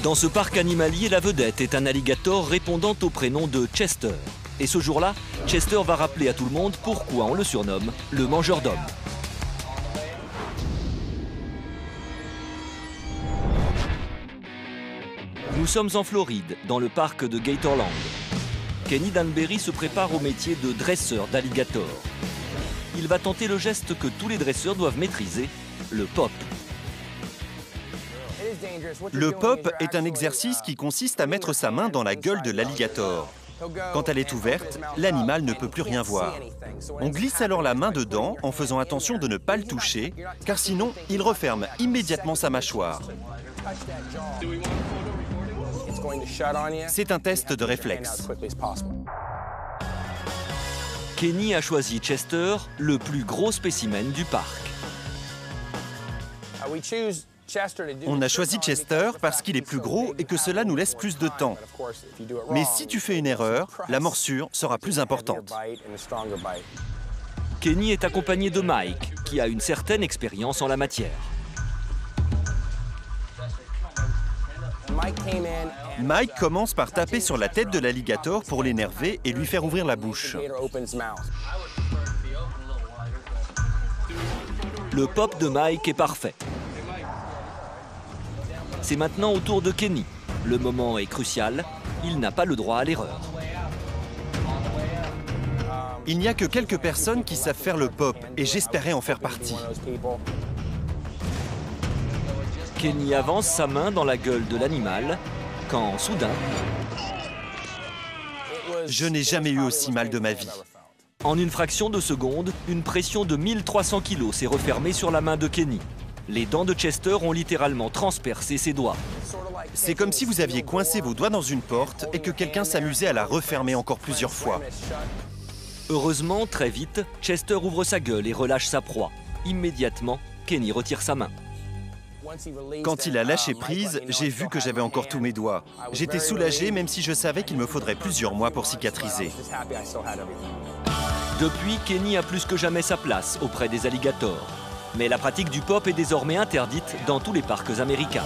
Dans ce parc animalier, la vedette est un alligator répondant au prénom de Chester. Et ce jour-là, Chester va rappeler à tout le monde pourquoi on le surnomme le mangeur d'hommes. Nous sommes en Floride, dans le parc de Gatorland. Kenny Danbury se prépare au métier de dresseur d'alligator. Il va tenter le geste que tous les dresseurs doivent maîtriser, le pop. Le pop est un exercice qui consiste à mettre sa main dans la gueule de l'alligator. Quand elle est ouverte, l'animal ne peut plus rien voir. On glisse alors la main dedans en faisant attention de ne pas le toucher, car sinon, il referme immédiatement sa mâchoire. C'est un test de réflexe. Kenny a choisi Chester, le plus gros spécimen du parc. On a choisi Chester parce qu'il est plus gros et que cela nous laisse plus de temps. Mais si tu fais une erreur, la morsure sera plus importante. Kenny est accompagné de Mike, qui a une certaine expérience en la matière. Mike commence par taper sur la tête de l'alligator pour l'énerver et lui faire ouvrir la bouche. Le pop de Mike est parfait. C'est maintenant au tour de Kenny. Le moment est crucial, il n'a pas le droit à l'erreur. Il n'y a que quelques personnes qui savent faire le pop et j'espérais en faire partie. Kenny avance sa main dans la gueule de l'animal, quand soudain... Je n'ai jamais eu aussi mal de ma vie. En une fraction de seconde, une pression de 1300 kg s'est refermée sur la main de Kenny. Les dents de Chester ont littéralement transpercé ses doigts. C'est comme si vous aviez coincé vos doigts dans une porte et que quelqu'un s'amusait à la refermer encore plusieurs fois. Heureusement, très vite, Chester ouvre sa gueule et relâche sa proie. Immédiatement, Kenny retire sa main. Quand il a lâché prise, j'ai vu que j'avais encore tous mes doigts. J'étais soulagé, même si je savais qu'il me faudrait plusieurs mois pour cicatriser. Depuis, Kenny a plus que jamais sa place auprès des alligators. Mais la pratique du pop est désormais interdite dans tous les parcs américains.